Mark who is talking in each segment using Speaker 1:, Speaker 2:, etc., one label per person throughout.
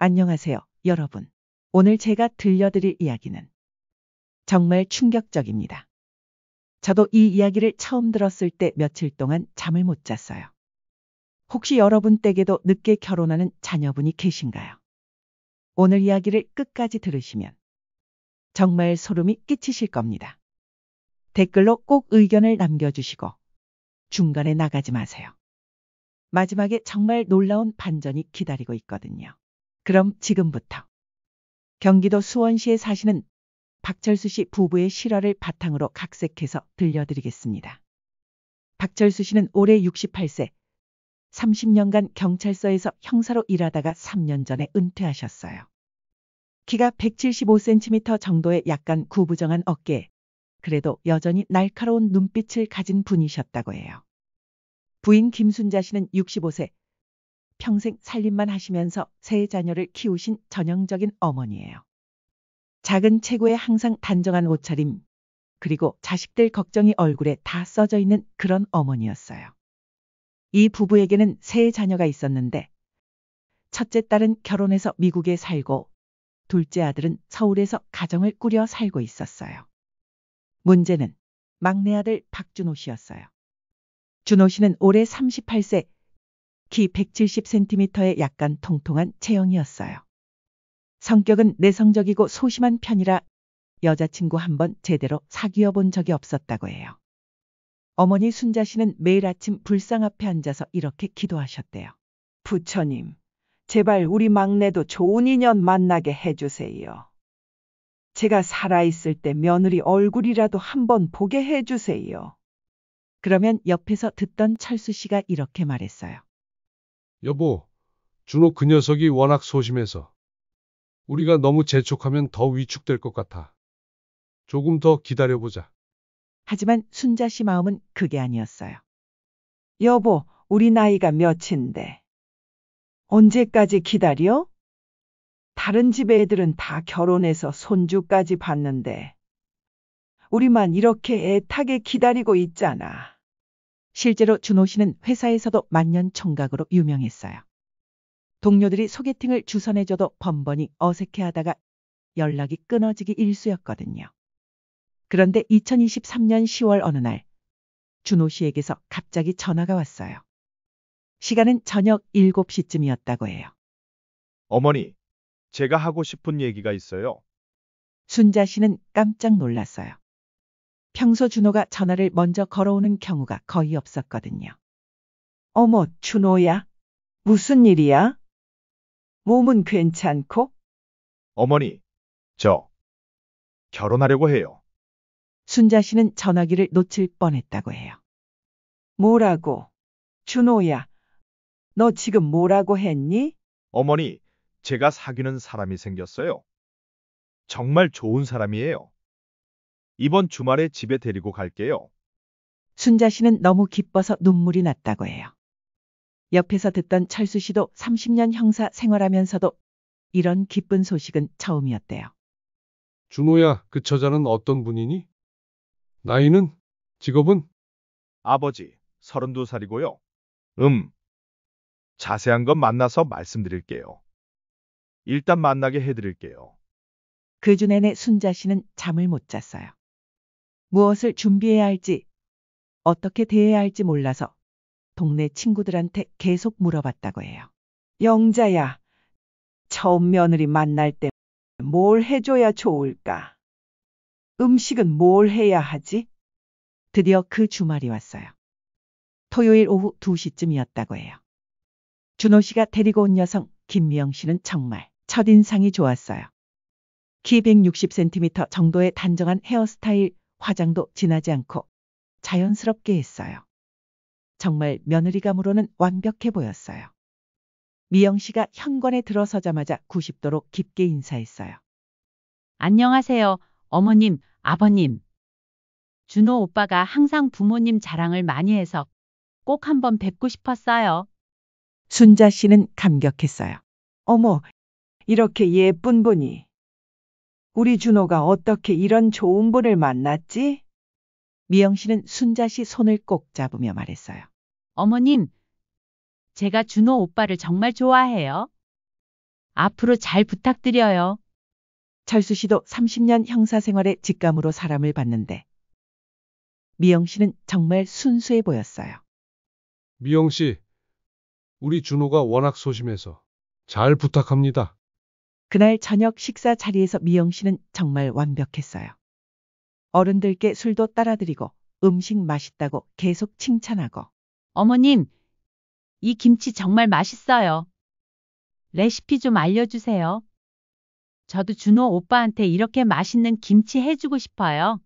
Speaker 1: 안녕하세요, 여러분. 오늘 제가 들려드릴 이야기는 정말 충격적입니다. 저도 이 이야기를 처음 들었을 때 며칠 동안 잠을 못 잤어요. 혹시 여러분 댁에도 늦게 결혼하는 자녀분이 계신가요? 오늘 이야기를 끝까지 들으시면 정말 소름이 끼치실 겁니다. 댓글로 꼭 의견을 남겨주시고 중간에 나가지 마세요. 마지막에 정말 놀라운 반전이 기다리고 있거든요. 그럼 지금부터 경기도 수원시에 사시는 박철수 씨 부부의 실화를 바탕으로 각색해서 들려드리겠습니다. 박철수 씨는 올해 68세, 30년간 경찰서에서 형사로 일하다가 3년 전에 은퇴하셨어요. 키가 175cm 정도의 약간 구부정한 어깨에 그래도 여전히 날카로운 눈빛을 가진 분이셨다고 해요. 부인 김순자 씨는 65세, 평생 살림만 하시면서 세 자녀를 키우신 전형적인 어머니예요. 작은 체구에 항상 단정한 옷차림, 그리고 자식들 걱정이 얼굴에 다 써져 있는 그런 어머니였어요. 이 부부에게는 세 자녀가 있었는데 첫째 딸은 결혼해서 미국에 살고 둘째 아들은 서울에서 가정을 꾸려 살고 있었어요. 문제는 막내 아들 박준호 씨였어요. 준호 씨는 올해 38세, 키 170cm의 약간 통통한 체형이었어요. 성격은 내성적이고 소심한 편이라 여자친구 한 번 제대로 사귀어 본 적이 없었다고 해요. 어머니 순자 씨는 매일 아침 불상 앞에 앉아서 이렇게 기도하셨대요. 부처님, 제발 우리 막내도 좋은 인연 만나게 해주세요. 제가 살아있을 때 며느리 얼굴이라도 한번 보게 해주세요. 그러면 옆에서 듣던 철수 씨가 이렇게 말했어요.
Speaker 2: 여보, 준호 그 녀석이 워낙 소심해서 우리가 너무 재촉하면 더 위축될 것 같아. 조금 더 기다려보자.
Speaker 1: 하지만 순자 씨 마음은 그게 아니었어요. 여보, 우리 나이가 몇인데 언제까지 기다려? 다른 집 애들은 다 결혼해서 손주까지 봤는데 우리만 이렇게 애타게 기다리고 있잖아. 실제로 준호 씨는 회사에서도 만년총각으로 유명했어요. 동료들이 소개팅을 주선해줘도 번번이 어색해하다가 연락이 끊어지기 일쑤였거든요. 그런데 2023년 10월 어느 날 준호 씨에게서 갑자기 전화가 왔어요. 시간은 저녁 7시쯤이었다고 해요.
Speaker 3: 어머니, 제가 하고 싶은 얘기가 있어요.
Speaker 1: 순자 씨는 깜짝 놀랐어요. 평소 준호가 전화를 먼저 걸어오는 경우가 거의 없었거든요. 어머, 준호야? 무슨 일이야? 몸은 괜찮고?
Speaker 3: 어머니, 저 결혼하려고 해요.
Speaker 1: 순자 씨는 전화기를 놓칠 뻔했다고 해요. 뭐라고? 준호야, 너 지금 뭐라고 했니?
Speaker 3: 어머니, 제가 사귀는 사람이 생겼어요. 정말 좋은 사람이에요. 이번 주말에 집에 데리고 갈게요.
Speaker 1: 순자 씨는 너무 기뻐서 눈물이 났다고 해요. 옆에서 듣던 철수 씨도 30년 형사 생활하면서도 이런 기쁜 소식은 처음이었대요.
Speaker 2: 준호야, 그 처자는 어떤 분이니? 나이는? 직업은?
Speaker 3: 아버지, 32살이고요. 자세한 건 만나서 말씀드릴게요. 일단 만나게 해드릴게요.
Speaker 1: 그 주 내내 순자 씨는 잠을 못 잤어요. 무엇을 준비해야 할지, 어떻게 대해야 할지 몰라서 동네 친구들한테 계속 물어봤다고 해요. 영자야, 처음 며느리 만날 때 뭘 해줘야 좋을까? 음식은 뭘 해야 하지? 드디어 그 주말이 왔어요. 토요일 오후 2시쯤이었다고 해요. 준호 씨가 데리고 온 여성 김미영 씨는 정말 첫인상이 좋았어요. 키 160cm 정도의 단정한 헤어스타일, 화장도 진하지 않고 자연스럽게 했어요. 정말 며느리감으로는 완벽해 보였어요. 미영 씨가 현관에 들어서자마자 90도로 깊게 인사했어요.
Speaker 4: 안녕하세요, 어머님, 아버님. 준호 오빠가 항상 부모님 자랑을 많이 해서 꼭 한번 뵙고 싶었어요.
Speaker 1: 순자 씨는 감격했어요. 어머, 이렇게 예쁜 분이. 우리 준호가 어떻게 이런 좋은 분을 만났지? 미영 씨는 순자 씨 손을 꼭 잡으며 말했어요.
Speaker 4: 어머님, 제가 준호 오빠를 정말 좋아해요. 앞으로 잘 부탁드려요.
Speaker 1: 철수 씨도 30년 형사 생활의 직감으로 사람을 봤는데 미영 씨는 정말 순수해 보였어요.
Speaker 2: 미영 씨, 우리 준호가 워낙 소심해서 잘 부탁합니다.
Speaker 1: 그날 저녁 식사 자리에서 미영 씨는 정말 완벽했어요. 어른들께 술도 따라드리고 음식 맛있다고 계속 칭찬하고
Speaker 4: 어머님, 이 김치 정말 맛있어요. 레시피 좀 알려주세요. 저도 준호 오빠한테 이렇게 맛있는 김치 해주고 싶어요.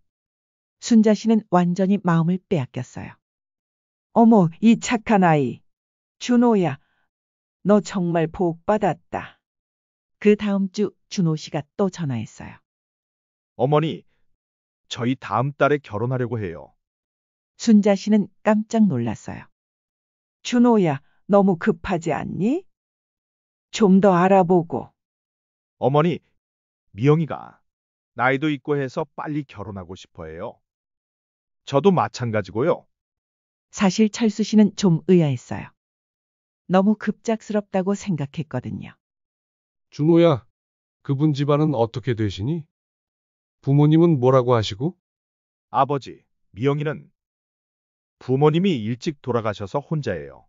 Speaker 1: 순자 씨는 완전히 마음을 빼앗겼어요. 어머, 이 착한 아이. 준호야, 너 정말 복 받았다. 그 다음 주 준호 씨가 또 전화했어요.
Speaker 3: 어머니, 저희 다음 달에 결혼하려고 해요.
Speaker 1: 순자 씨는 깜짝 놀랐어요. 준호야, 너무 급하지 않니? 좀 더 알아보고.
Speaker 3: 어머니, 미영이가 나이도 있고 해서 빨리 결혼하고 싶어 해요. 저도 마찬가지고요.
Speaker 1: 사실 철수 씨는 좀 의아했어요. 너무 급작스럽다고 생각했거든요.
Speaker 2: 준호야, 그분 집안은 어떻게 되시니? 부모님은 뭐라고 하시고?
Speaker 3: 아버지, 미영이는 부모님이 일찍 돌아가셔서 혼자예요.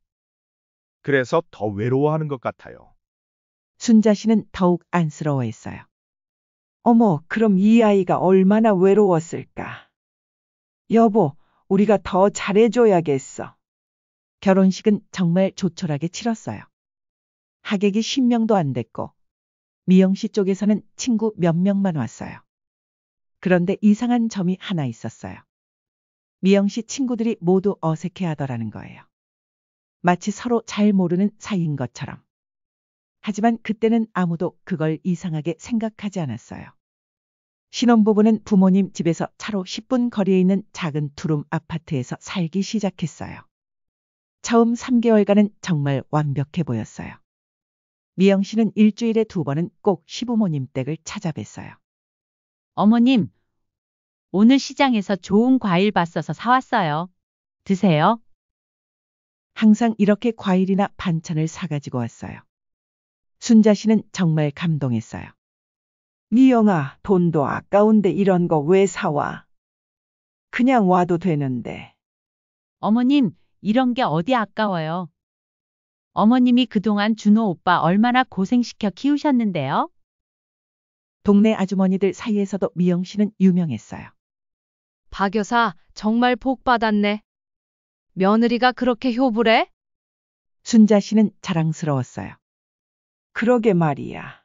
Speaker 3: 그래서 더 외로워하는 것 같아요.
Speaker 1: 순자 씨는 더욱 안쓰러워했어요. 어머, 그럼 이 아이가 얼마나 외로웠을까? 여보, 우리가 더 잘해줘야겠어. 결혼식은 정말 조촐하게 치렀어요. 하객이 10명도 안 됐고 미영 씨 쪽에서는 친구 몇 명만 왔어요. 그런데 이상한 점이 하나 있었어요. 미영 씨 친구들이 모두 어색해하더라는 거예요. 마치 서로 잘 모르는 사이인 것처럼. 하지만 그때는 아무도 그걸 이상하게 생각하지 않았어요. 신혼부부는 부모님 집에서 차로 10분 거리에 있는 작은 투룸 아파트에서 살기 시작했어요. 처음 3개월간은 정말 완벽해 보였어요. 미영 씨는 일주일에 2번은 꼭 시부모님 댁을 찾아뵀어요.
Speaker 4: 어머님, 오늘 시장에서 좋은 과일 봤어서 사왔어요. 드세요.
Speaker 1: 항상 이렇게 과일이나 반찬을 사가지고 왔어요. 순자 씨는 정말 감동했어요. 미영아, 돈도 아까운데 이런 거 왜 사와? 그냥 와도 되는데.
Speaker 4: 어머님, 이런 게 어디 아까워요. 어머님이 그동안 준호 오빠 얼마나 고생시켜 키우셨는데요.
Speaker 1: 동네 아주머니들 사이에서도 미영 씨는 유명했어요.
Speaker 5: 박 여사, 정말 복 받았네. 며느리가 그렇게 효부래?
Speaker 1: 순자 씨는 자랑스러웠어요. 그러게 말이야.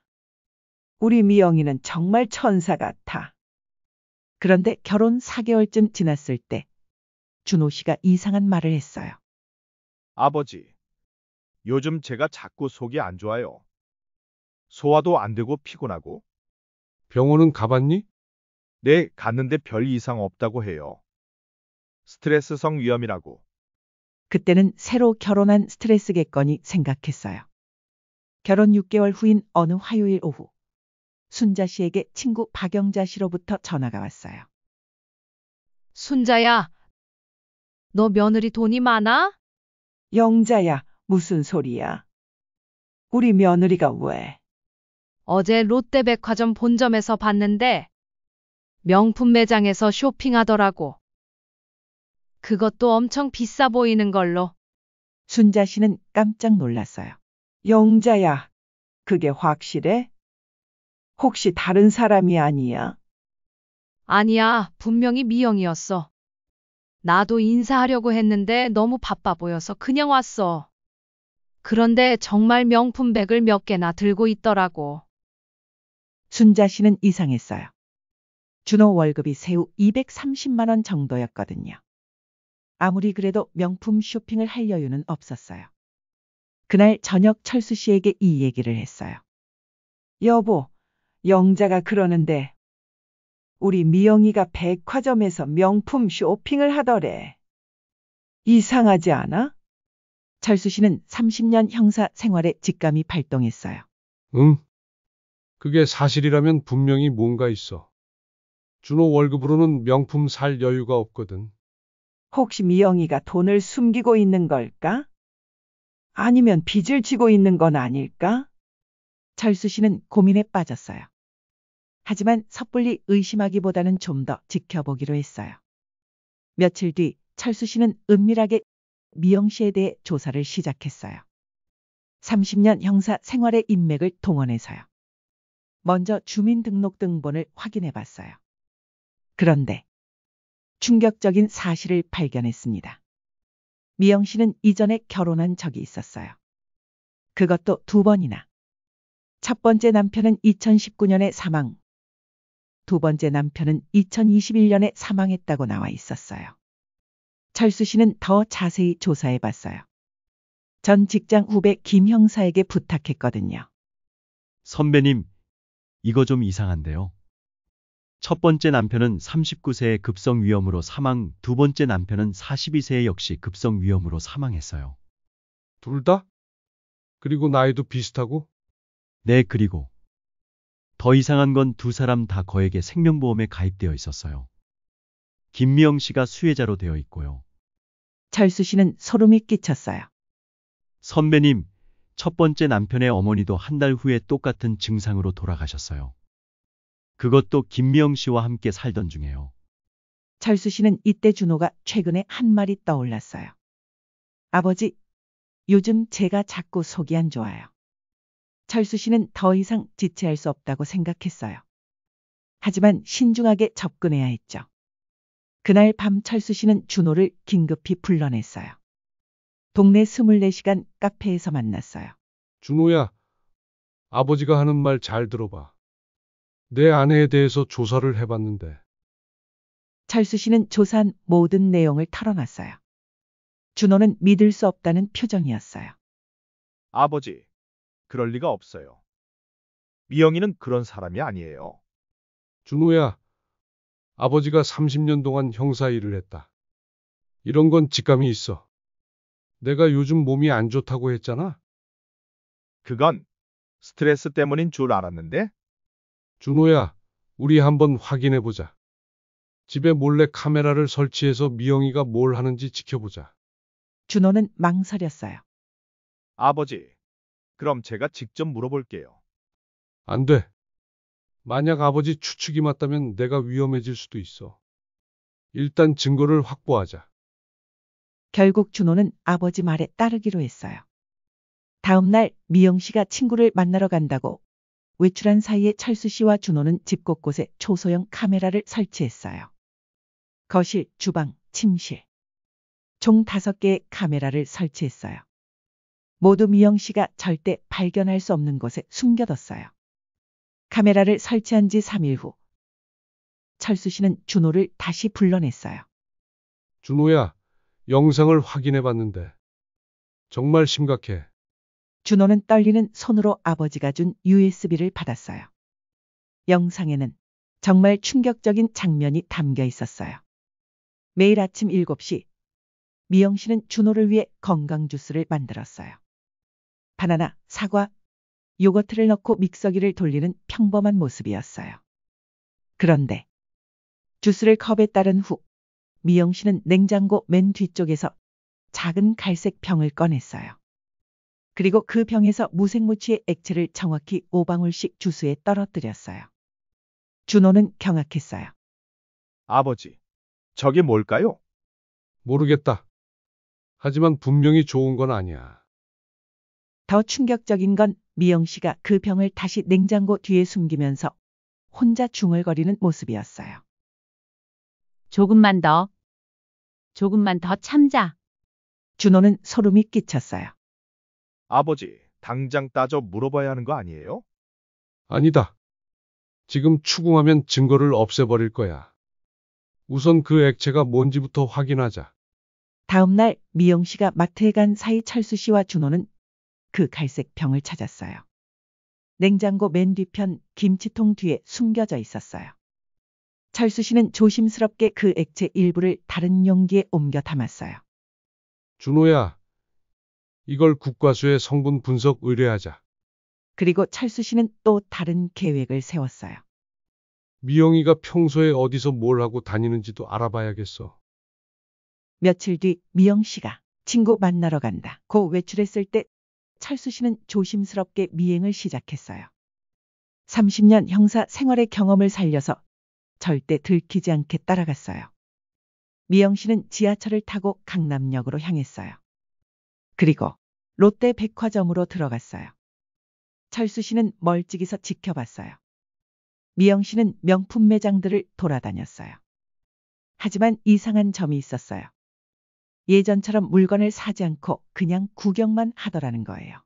Speaker 1: 우리 미영이는 정말 천사 같아. 그런데 결혼 4개월쯤 지났을 때 준호 씨가 이상한 말을 했어요.
Speaker 3: 아버지, 요즘 제가 자꾸 속이 안 좋아요. 소화도 안 되고 피곤하고.
Speaker 2: 병원은 가봤니?
Speaker 3: 네, 갔는데 별 이상 없다고 해요. 스트레스성 위염이라고.
Speaker 1: 그때는 새로 결혼한 스트레스겠거니 생각했어요. 결혼 6개월 후인 어느 화요일 오후 순자 씨에게 친구 박영자 씨로부터 전화가 왔어요.
Speaker 5: 순자야, 너 며느리 돈이 많아?
Speaker 1: 영자야, 무슨 소리야? 우리 며느리가 왜?
Speaker 5: 어제 롯데백화점 본점에서 봤는데 명품 매장에서 쇼핑하더라고. 그것도 엄청 비싸 보이는 걸로.
Speaker 1: 순자 씨는 깜짝 놀랐어요. 영자야, 그게 확실해? 혹시 다른 사람이 아니야?
Speaker 5: 아니야, 분명히 미영이었어. 나도 인사하려고 했는데 너무 바빠 보여서 그냥 왔어. 그런데 정말 명품 백을 몇 개나 들고 있더라고.
Speaker 1: 순자 씨는 이상했어요. 준호 월급이 새우 230만 원 정도였거든요. 아무리 그래도 명품 쇼핑을 할 여유는 없었어요. 그날 저녁 철수 씨에게 이 얘기를 했어요. 여보, 영자가 그러는데 우리 미영이가 백화점에서 명품 쇼핑을 하더래. 이상하지 않아? 철수 씨는 30년 형사 생활에 직감이 발동했어요.
Speaker 2: 응. 그게 사실이라면 분명히 뭔가 있어. 준호 월급으로는 명품 살 여유가 없거든.
Speaker 1: 혹시 미영이가 돈을 숨기고 있는 걸까? 아니면 빚을 지고 있는 건 아닐까? 철수 씨는 고민에 빠졌어요. 하지만 섣불리 의심하기보다는 좀 더 지켜보기로 했어요. 며칠 뒤 철수 씨는 은밀하게 미영 씨에 대해 조사를 시작했어요. 30년 형사 생활의 인맥을 동원해서요. 먼저 주민등록등본을 확인해 봤어요. 그런데 충격적인 사실을 발견했습니다. 미영 씨는 이전에 결혼한 적이 있었어요. 그것도 2번이나. 첫 번째 남편은 2019년에 사망, 두 번째 남편은 2021년에 사망했다고 나와 있었어요. 철수 씨는 더 자세히 조사해 봤어요. 전 직장 후배 김 형사에게 부탁했거든요.
Speaker 6: 선배님, 이거 좀 이상한데요. 첫 번째 남편은 39세에 급성위염으로 사망, 두 번째 남편은 42세에 역시 급성위염으로 사망했어요.
Speaker 2: 둘 다? 그리고 나이도 비슷하고?
Speaker 6: 네, 그리고 더 이상한 건 두 사람 다 거액의 생명보험에 가입되어 있었어요. 김미영 씨가 수혜자로 되어 있고요.
Speaker 1: 철수 씨는 소름이 끼쳤어요.
Speaker 6: 선배님, 첫 번째 남편의 어머니도 한 달 후에 똑같은 증상으로 돌아가셨어요. 그것도 김미영 씨와 함께 살던 중에요.
Speaker 1: 철수 씨는 이때 준호가 최근에 한 말이 떠올랐어요. 아버지, 요즘 제가 자꾸 속이 안 좋아요. 철수 씨는 더 이상 지체할 수 없다고 생각했어요. 하지만 신중하게 접근해야 했죠. 그날 밤 철수 씨는 준호를 긴급히 불러냈어요. 동네 24시간 카페에서 만났어요.
Speaker 2: 준호야, 아버지가 하는 말 잘 들어봐. 내 아내에 대해서 조사를 해봤는데
Speaker 1: 철수 씨는 조사한 모든 내용을 털어놨어요. 준호는 믿을 수 없다는 표정이었어요.
Speaker 3: 아버지, 그럴 리가 없어요. 미영이는 그런 사람이 아니에요.
Speaker 2: 준호야, 아버지가 30년 동안 형사 일을 했다. 이런 건 직감이 있어. 내가 요즘 몸이 안 좋다고 했잖아.
Speaker 3: 그건 스트레스 때문인 줄 알았는데
Speaker 2: 준호야, 우리 한번 확인해보자. 집에 몰래 카메라를 설치해서 미영이가 뭘 하는지 지켜보자.
Speaker 1: 준호는 망설였어요.
Speaker 3: 아버지, 그럼 제가 직접 물어볼게요.
Speaker 2: 안 돼. 만약 아버지 추측이 맞다면 내가 위험해질 수도 있어. 일단 증거를 확보하자.
Speaker 1: 결국 준호는 아버지 말에 따르기로 했어요. 다음 날 미영 씨가 친구를 만나러 간다고 외출한 사이에 철수 씨와 준호는 집 곳곳에 초소형 카메라를 설치했어요. 거실, 주방, 침실. 총 5개의 카메라를 설치했어요. 모두 미영 씨가 절대 발견할 수 없는 곳에 숨겨뒀어요. 카메라를 설치한 지 3일 후 철수 씨는 준호를 다시 불러냈어요.
Speaker 2: 준호야, 영상을 확인해봤는데 정말 심각해.
Speaker 1: 준호는 떨리는 손으로 아버지가 준 USB를 받았어요. 영상에는 정말 충격적인 장면이 담겨 있었어요. 매일 아침 7시 미영 씨는 준호를 위해 건강 주스를 만들었어요. 바나나, 사과, 요거트를 넣고 믹서기를 돌리는 평범한 모습이었어요. 그런데 주스를 컵에 따른 후 미영 씨는 냉장고 맨 뒤쪽에서 작은 갈색 병을 꺼냈어요. 그리고 그 병에서 무생무치의 액체를 정확히 5방울씩 주스에 떨어뜨렸어요. 준호는 경악했어요.
Speaker 3: 아버지, 저게 뭘까요?
Speaker 2: 모르겠다. 하지만 분명히 좋은 건 아니야.
Speaker 1: 더 충격적인 건 미영 씨가 그 병을 다시 냉장고 뒤에 숨기면서 혼자 중얼거리는 모습이었어요.
Speaker 4: 조금만 더 참자.
Speaker 1: 준호는 소름이 끼쳤어요.
Speaker 3: 아버지, 당장 따져 물어봐야 하는 거 아니에요?
Speaker 2: 아니다. 지금 추궁하면 증거를 없애버릴 거야. 우선 그 액체가 뭔지부터 확인하자.
Speaker 1: 다음 날 미영 씨가 마트에 간 사이 철수 씨와 준호는 그 갈색 병을 찾았어요. 냉장고 맨 뒤편 김치통 뒤에 숨겨져 있었어요. 철수 씨는 조심스럽게 그 액체 일부를 다른 용기에 옮겨 담았어요.
Speaker 2: 준호야, 이걸 국과수의 성분 분석 의뢰하자.
Speaker 1: 그리고 철수 씨는 또 다른 계획을 세웠어요.
Speaker 2: 미영이가 평소에 어디서 뭘 하고 다니는지도 알아봐야겠어.
Speaker 1: 며칠 뒤 미영 씨가 친구 만나러 간다 고 외출했을 때 철수 씨는 조심스럽게 미행을 시작했어요. 30년 형사 생활의 경험을 살려서 절대 들키지 않게 따라갔어요. 미영 씨는 지하철을 타고 강남역으로 향했어요. 그리고 롯데 백화점으로 들어갔어요. 철수 씨는 멀찍이서 지켜봤어요. 미영 씨는 명품 매장들을 돌아다녔어요. 하지만 이상한 점이 있었어요. 예전처럼 물건을 사지 않고 그냥 구경만 하더라는 거예요.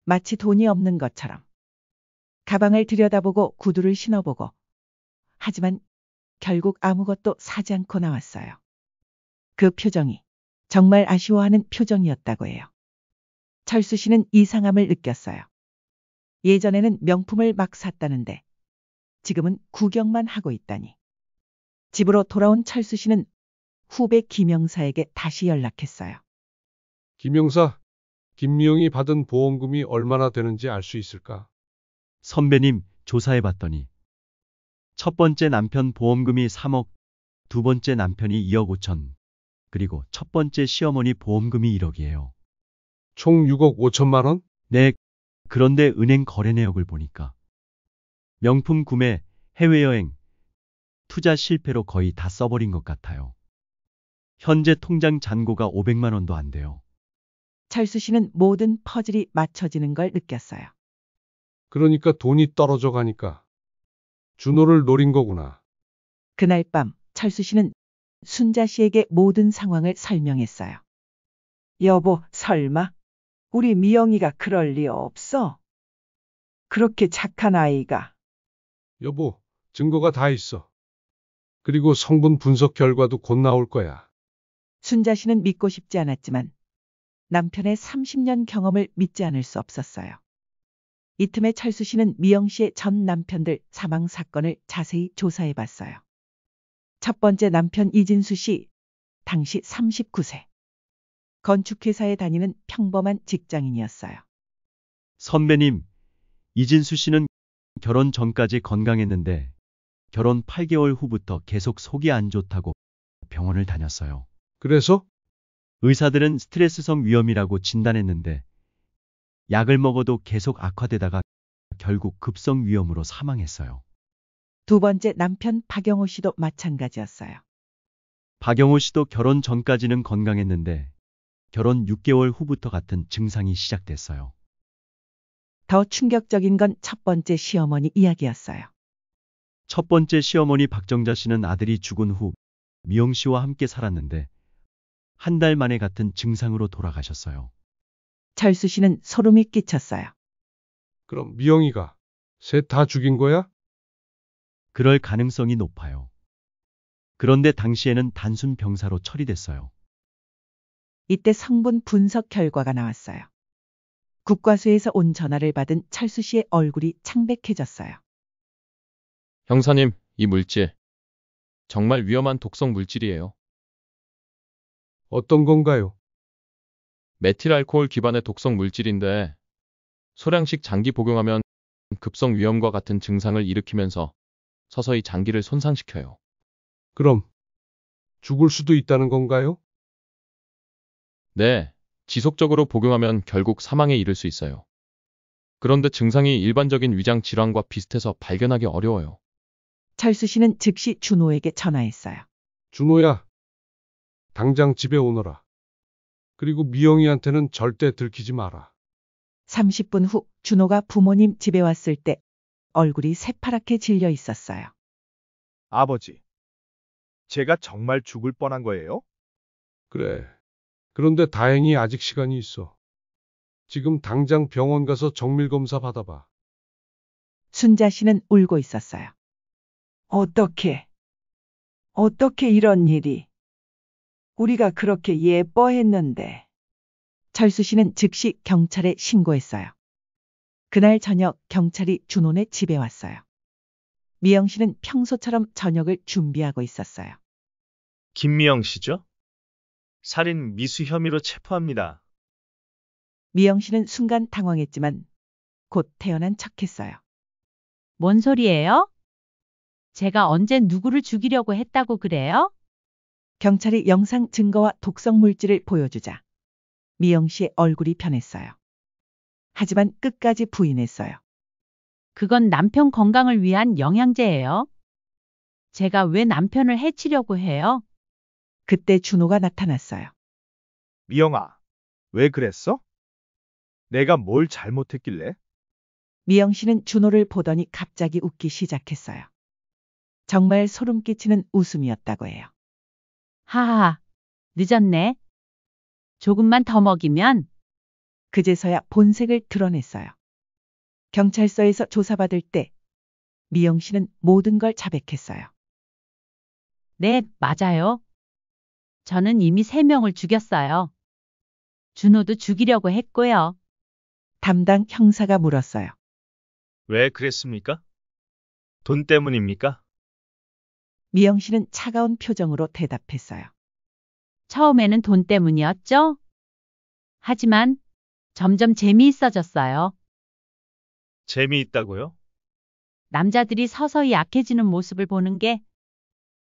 Speaker 1: 마치 돈이 없는 것처럼. 가방을 들여다보고 구두를 신어보고. 하지만 결국 아무것도 사지 않고 나왔어요. 그 표정이 정말 아쉬워하는 표정이었다고 해요. 철수 씨는 이상함을 느꼈어요. 예전에는 명품을 막 샀다는데 지금은 구경만 하고 있다니. 집으로 돌아온 철수 씨는 후배 김영사에게 다시 연락했어요.
Speaker 2: 김영사, 김미영이 받은 보험금이 얼마나 되는지 알 수 있을까?
Speaker 6: 선배님, 조사해봤더니 첫 번째 남편 보험금이 3억, 두 번째 남편이 2억 5천, 그리고 첫 번째 시어머니 보험금이 1억이에요.
Speaker 2: 총 6억 5천만 원?
Speaker 6: 네, 그런데 은행 거래 내역을 보니까 명품 구매, 해외여행, 투자 실패로 거의 다 써버린 것 같아요. 현재 통장 잔고가 500만 원도 안 돼요.
Speaker 1: 철수 씨는 모든 퍼즐이 맞춰지는 걸 느꼈어요.
Speaker 2: 그러니까 돈이 떨어져 가니까 준호를 노린 거구나.
Speaker 1: 그날 밤 철수 씨는 순자 씨에게 모든 상황을 설명했어요. 여보, 설마? 우리 미영이가 그럴 리 없어. 그렇게 착한 아이가.
Speaker 2: 여보, 증거가 다 있어. 그리고 성분 분석 결과도 곧 나올 거야.
Speaker 1: 순자 씨는 믿고 싶지 않았지만 남편의 30년 경험을 믿지 않을 수 없었어요. 이 틈에 철수 씨는 미영 씨의 전 남편들 사망 사건을 자세히 조사해 봤어요. 첫 번째 남편 이진수 씨, 당시 39세. 건축회사에 다니는 평범한 직장인이었어요.
Speaker 6: 선배님, 이진수 씨는 결혼 전까지 건강했는데 결혼 8개월 후부터 계속 속이 안 좋다고 병원을 다녔어요.
Speaker 2: 그래서
Speaker 6: 의사들은 스트레스성 위염이라고 진단했는데 약을 먹어도 계속 악화되다가 결국 급성 위염으로 사망했어요.
Speaker 1: 두 번째 남편 박영호 씨도 마찬가지였어요.
Speaker 6: 박영호 씨도 결혼 전까지는 건강했는데 결혼 6개월 후부터 같은 증상이 시작됐어요.
Speaker 1: 더 충격적인 건 첫 번째 시어머니 이야기였어요.
Speaker 6: 첫 번째 시어머니 박정자 씨는 아들이 죽은 후 미영 씨와 함께 살았는데 한 달 만에 같은 증상으로 돌아가셨어요.
Speaker 1: 철수 씨는 소름이 끼쳤어요.
Speaker 2: 그럼 미영이가 셋 다 죽인 거야?
Speaker 6: 그럴 가능성이 높아요. 그런데 당시에는 단순 병사로 처리됐어요.
Speaker 1: 이때 성분 분석 결과가 나왔어요. 국과수에서 온 전화를 받은 철수 씨의 얼굴이 창백해졌어요.
Speaker 7: 형사님, 이 물질 정말 위험한 독성 물질이에요.
Speaker 2: 어떤 건가요?
Speaker 7: 메틸알코올 기반의 독성 물질인데 소량씩 장기 복용하면 급성 위염과 같은 증상을 일으키면서 서서히 장기를 손상시켜요.
Speaker 2: 그럼 죽을 수도 있다는 건가요?
Speaker 7: 네, 지속적으로 복용하면 결국 사망에 이를 수 있어요. 그런데 증상이 일반적인 위장 질환과 비슷해서 발견하기 어려워요.
Speaker 1: 철수 씨는 즉시 준호에게 전화했어요.
Speaker 2: 준호야, 당장 집에 오너라. 그리고 미영이한테는 절대 들키지 마라.
Speaker 1: 30분 후 준호가 부모님 집에 왔을 때 얼굴이 새파랗게 질려 있었어요.
Speaker 3: 아버지, 제가 정말 죽을 뻔한 거예요?
Speaker 2: 그래. 그런데 다행히 아직 시간이 있어. 지금 당장 병원 가서 정밀검사 받아봐.
Speaker 1: 순자 씨는 울고 있었어요. 어떻게 이런 일이? 우리가 그렇게 예뻐했는데. 철수 씨는 즉시 경찰에 신고했어요. 그날 저녁 경찰이 준호네 집에 왔어요. 미영 씨는 평소처럼 저녁을 준비하고 있었어요.
Speaker 8: 김미영 씨죠? 살인 미수 혐의로 체포합니다.
Speaker 1: 미영 씨는 순간 당황했지만 곧 태어난 척했어요.
Speaker 4: 뭔 소리예요? 제가 언제 누구를 죽이려고 했다고 그래요?
Speaker 1: 경찰이 영상 증거와 독성 물질을 보여주자 미영 씨의 얼굴이 변했어요. 하지만 끝까지 부인했어요.
Speaker 4: 그건 남편 건강을 위한 영양제예요. 제가 왜 남편을 해치려고 해요?
Speaker 1: 그때 준호가 나타났어요.
Speaker 3: 미영아, 왜 그랬어? 내가 뭘 잘못했길래?
Speaker 1: 미영 씨는 준호를 보더니 갑자기 웃기 시작했어요. 정말 소름 끼치는 웃음이었다고 해요.
Speaker 4: 하하, 늦었네. 조금만 더 먹이면
Speaker 1: 그제서야 본색을 드러냈어요. 경찰서에서 조사받을 때 미영 씨는 모든 걸 자백했어요.
Speaker 4: 네, 맞아요. 저는 이미 3명을 죽였어요. 준호도 죽이려고 했고요.
Speaker 1: 담당 형사가 물었어요.
Speaker 8: 왜 그랬습니까? 돈 때문입니까?
Speaker 1: 미영 씨는 차가운 표정으로 대답했어요.
Speaker 4: 처음에는 돈 때문이었죠? 하지만 점점 재미있어졌어요.
Speaker 8: 재미있다고요?
Speaker 4: 남자들이 서서히 약해지는 모습을 보는 게,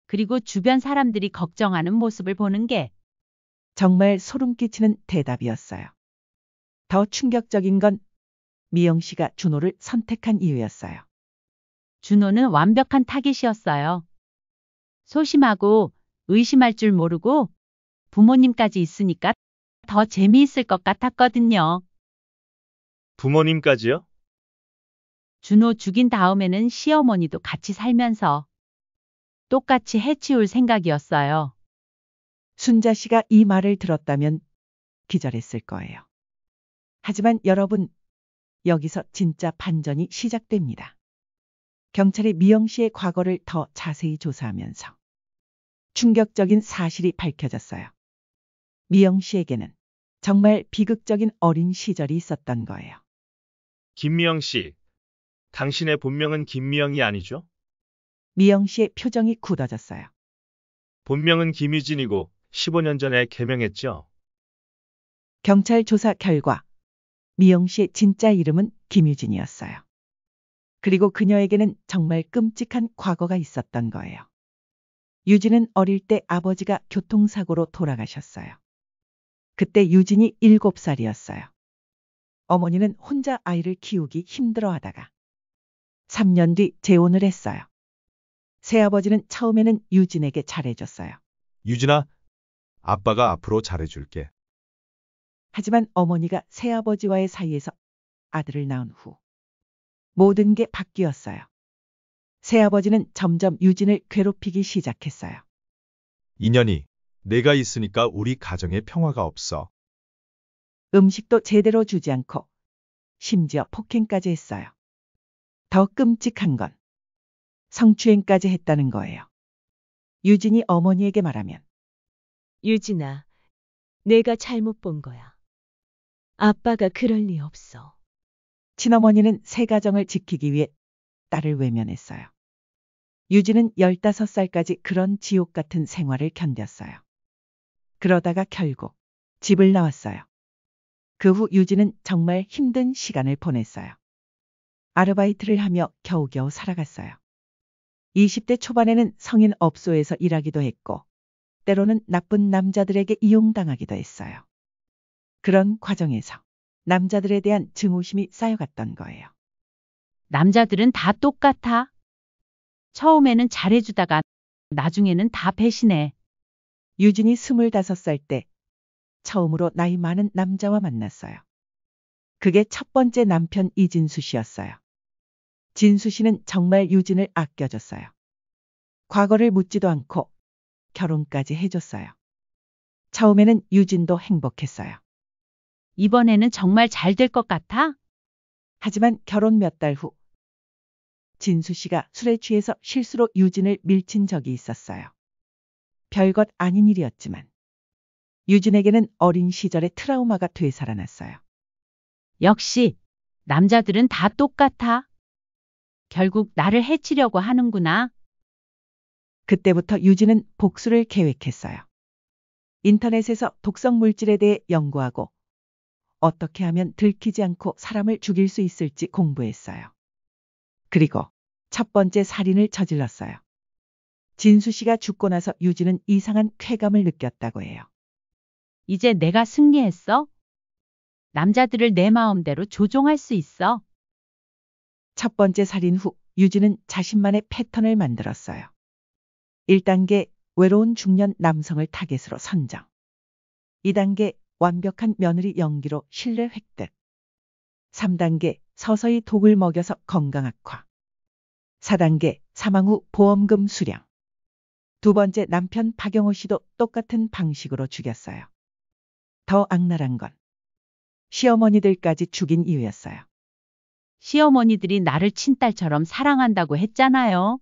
Speaker 4: 그리고 주변 사람들이 걱정하는 모습을 보는 게,
Speaker 1: 정말 소름 끼치는 대답이었어요. 더 충격적인 건 미영 씨가 준호를 선택한 이유였어요.
Speaker 4: 준호는 완벽한 타깃이었어요. 소심하고 의심할 줄 모르고 부모님까지 있으니까 더 재미있을 것 같았거든요.
Speaker 8: 부모님까지요?
Speaker 4: 준호 죽인 다음에는 시어머니도 같이 살면서 똑같이 해치울 생각이었어요.
Speaker 1: 순자 씨가 이 말을 들었다면 기절했을 거예요. 하지만 여러분, 여기서 진짜 반전이 시작됩니다. 경찰이 미영 씨의 과거를 더 자세히 조사하면서 충격적인 사실이 밝혀졌어요. 미영 씨에게는 정말 비극적인 어린 시절이 있었던 거예요.
Speaker 8: 김미영 씨, 당신의 본명은 김미영이 아니죠?
Speaker 1: 미영 씨의 표정이 굳어졌어요.
Speaker 8: 본명은 김유진이고 15년 전에 개명했죠?
Speaker 1: 경찰 조사 결과 미영 씨의 진짜 이름은 김유진이었어요. 그리고 그녀에게는 정말 끔찍한 과거가 있었던 거예요. 유진은 어릴 때 아버지가 교통사고로 돌아가셨어요. 그때 유진이 7살이었어요. 어머니는 혼자 아이를 키우기 힘들어하다가 3년 뒤 재혼을 했어요. 새아버지는 처음에는 유진에게 잘해줬어요.
Speaker 3: 유진아, 아빠가 앞으로 잘해줄게.
Speaker 1: 하지만 어머니가 새아버지와의 사이에서 아들을 낳은 후 모든 게 바뀌었어요. 새아버지는 점점 유진을 괴롭히기 시작했어요.
Speaker 3: 인연이, 내가 있으니까 우리 가정에 평화가 없어.
Speaker 1: 음식도 제대로 주지 않고 심지어 폭행까지 했어요. 더 끔찍한 건 성추행까지 했다는 거예요. 유진이 어머니에게 말하면
Speaker 9: 유진아, 내가 잘못 본 거야. 아빠가 그럴 리 없어.
Speaker 1: 친어머니는 새 가정을 지키기 위해 딸을 외면했어요. 유진은 15살까지 그런 지옥 같은 생활을 견뎠어요. 그러다가 결국 집을 나왔어요. 그 후 유진은 정말 힘든 시간을 보냈어요. 아르바이트를 하며 겨우겨우 살아갔어요. 20대 초반에는 성인 업소에서 일하기도 했고 때로는 나쁜 남자들에게 이용당하기도 했어요. 그런 과정에서 남자들에 대한 증오심이 쌓여갔던 거예요.
Speaker 4: 남자들은 다 똑같아. 처음에는 잘해주다가 나중에는 다 배신해.
Speaker 1: 유진이 25살 때 처음으로 나이 많은 남자와 만났어요. 그게 첫 번째 남편 이진수 씨였어요. 진수 씨는 정말 유진을 아껴줬어요. 과거를 묻지도 않고 결혼까지 해줬어요. 처음에는 유진도 행복했어요.
Speaker 4: 이번에는 정말 잘 될 것 같아?
Speaker 1: 하지만 결혼 몇 달 후 진수 씨가 술에 취해서 실수로 유진을 밀친 적이 있었어요. 별것 아닌 일이었지만 유진에게는 어린 시절의 트라우마가 되살아났어요.
Speaker 4: 역시 남자들은 다 똑같아. 결국 나를 해치려고 하는구나.
Speaker 1: 그때부터 유진은 복수를 계획했어요. 인터넷에서 독성 물질에 대해 연구하고 어떻게 하면 들키지 않고 사람을 죽일 수 있을지 공부했어요. 그리고 첫 번째 살인을 저질렀어요. 진수 씨가 죽고 나서 유진은 이상한 쾌감을 느꼈다고 해요.
Speaker 4: 이제 내가 승리했어? 남자들을 내 마음대로 조종할 수 있어.
Speaker 1: 첫 번째 살인 후 유진은 자신만의 패턴을 만들었어요. 1단계 외로운 중년 남성을 타겟으로 선정. 2단계 완벽한 며느리 연기로 신뢰 획득. 3단계 서서히 독을 먹여서 건강 악화. 4단계 사망 후 보험금 수령. 두 번째 남편 박영호 씨도 똑같은 방식으로 죽였어요. 더 악랄한 건 시어머니들까지 죽인 이유였어요.
Speaker 4: 시어머니들이 나를 친딸처럼 사랑한다고 했잖아요.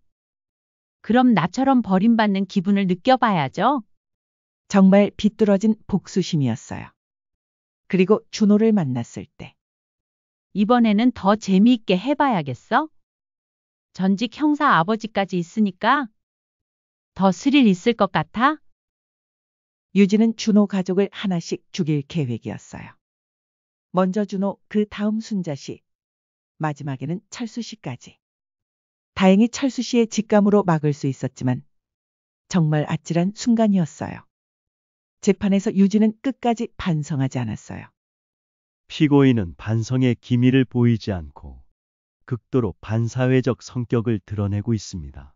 Speaker 4: 그럼 나처럼 버림받는 기분을 느껴봐야죠.
Speaker 1: 정말 비뚤어진 복수심이었어요. 그리고 준호를 만났을 때
Speaker 4: 이번에는 더 재미있게 해봐야겠어? 전직 형사 아버지까지 있으니까 더 스릴 있을 것 같아?
Speaker 1: 유진은 준호 가족을 하나씩 죽일 계획이었어요. 먼저 준호, 그 다음 순자 씨, 마지막에는 철수 씨까지. 다행히 철수 씨의 직감으로 막을 수 있었지만 정말 아찔한 순간이었어요. 재판에서 유진은 끝까지 반성하지 않았어요.
Speaker 6: 피고인은 반성의 기미를 보이지 않고 극도로 반사회적 성격을 드러내고 있습니다.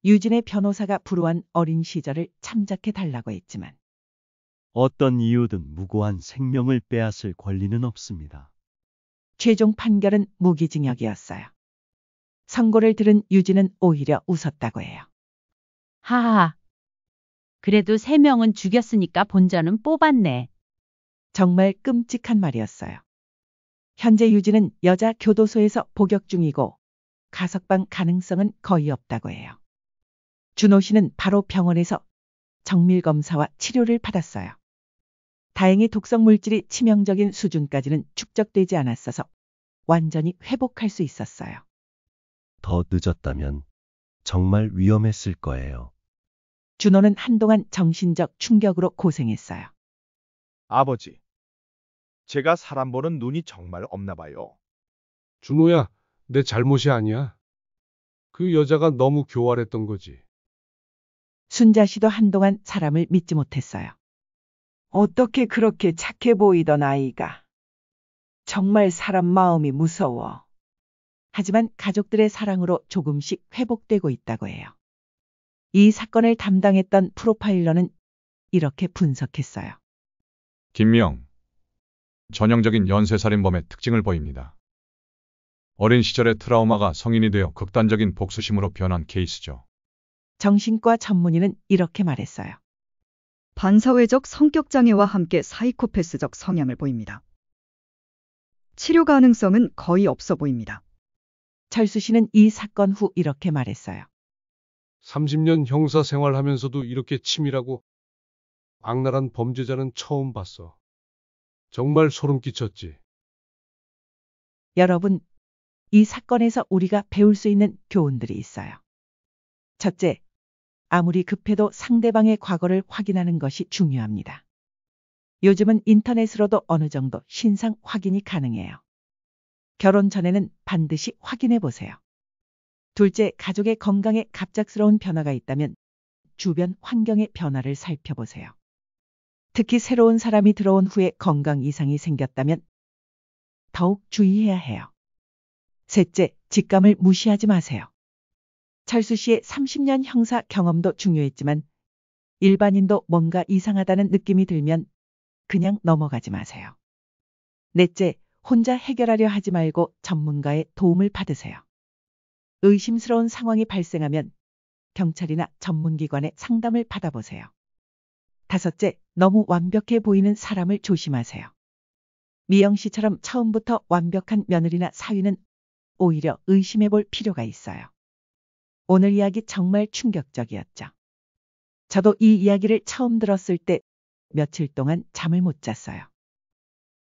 Speaker 1: 유진의 변호사가 불우한 어린 시절을 참작해 달라고 했지만
Speaker 6: 어떤 이유든 무고한 생명을 빼앗을 권리는 없습니다.
Speaker 1: 최종 판결은 무기징역이었어요. 선고를 들은 유진은 오히려 웃었다고 해요.
Speaker 4: 하하. 그래도 3명은 죽였으니까 본전은 뽑았네.
Speaker 1: 정말 끔찍한 말이었어요. 현재 유진은 여자 교도소에서 복역 중이고 가석방 가능성은 거의 없다고 해요. 준호 씨는 바로 병원에서 정밀검사와 치료를 받았어요. 다행히 독성 물질이 치명적인 수준까지는 축적되지 않았어서 완전히 회복할 수 있었어요.
Speaker 10: 더 늦었다면 정말 위험했을 거예요.
Speaker 1: 준호는 한동안 정신적 충격으로 고생했어요.
Speaker 3: 아버지, 제가 사람 보는 눈이 정말 없나 봐요.
Speaker 2: 준호야, 내 잘못이 아니야. 그 여자가 너무 교활했던 거지.
Speaker 1: 순자 씨도 한동안 사람을 믿지 못했어요. 어떻게 그렇게 착해 보이던 아이가. 정말 사람 마음이 무서워. 하지만 가족들의 사랑으로 조금씩 회복되고 있다고 해요. 이 사건을 담당했던 프로파일러는 이렇게 분석했어요.
Speaker 11: 김미영. 전형적인 연쇄살인범의 특징을 보입니다. 어린 시절의 트라우마가 성인이 되어 극단적인 복수심으로 변한 케이스죠.
Speaker 1: 정신과 전문의는 이렇게 말했어요.
Speaker 12: 반사회적 성격장애와 함께 사이코패스적 성향을 보입니다. 치료 가능성은 거의 없어 보입니다.
Speaker 1: 철수 씨는 이 사건 후 이렇게 말했어요.
Speaker 2: 30년 형사 생활하면서도 이렇게 치밀하고 악랄한 범죄자는 처음 봤어. 정말 소름 끼쳤지.
Speaker 1: 여러분, 이 사건에서 우리가 배울 수 있는 교훈들이 있어요. 첫째, 아무리 급해도 상대방의 과거를 확인하는 것이 중요합니다. 요즘은 인터넷으로도 어느 정도 신상 확인이 가능해요. 결혼 전에는 반드시 확인해 보세요. 둘째, 가족의 건강에 갑작스러운 변화가 있다면 주변 환경의 변화를 살펴보세요. 특히 새로운 사람이 들어온 후에 건강 이상이 생겼다면 더욱 주의해야 해요. 셋째, 직감을 무시하지 마세요. 철수 씨의 30년 형사 경험도 중요했지만 일반인도 뭔가 이상하다는 느낌이 들면 그냥 넘어가지 마세요. 넷째, 혼자 해결하려 하지 말고 전문가의 도움을 받으세요. 의심스러운 상황이 발생하면 경찰이나 전문기관의 상담을 받아보세요. 다섯째, 너무 완벽해 보이는 사람을 조심하세요. 미영 씨처럼 처음부터 완벽한 며느리나 사위는 오히려 의심해 볼 필요가 있어요. 오늘 이야기 정말 충격적이었죠. 저도 이 이야기를 처음 들었을 때 며칠 동안 잠을 못 잤어요.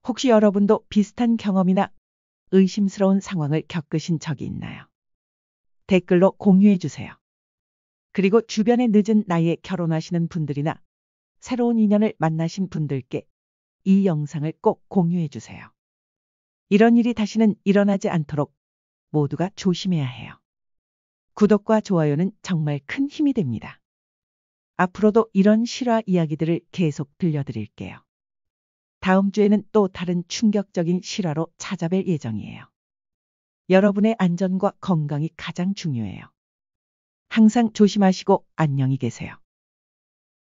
Speaker 1: 혹시 여러분도 비슷한 경험이나 의심스러운 상황을 겪으신 적이 있나요? 댓글로 공유해 주세요. 그리고 주변에 늦은 나이에 결혼하시는 분들이나 새로운 인연을 만나신 분들께 이 영상을 꼭 공유해 주세요. 이런 일이 다시는 일어나지 않도록 모두가 조심해야 해요. 구독과 좋아요는 정말 큰 힘이 됩니다. 앞으로도 이런 실화 이야기들을 계속 들려드릴게요. 다음 주에는 또 다른 충격적인 실화로 찾아뵐 예정이에요. 여러분의 안전과 건강이 가장 중요해요. 항상 조심하시고 안녕히 계세요.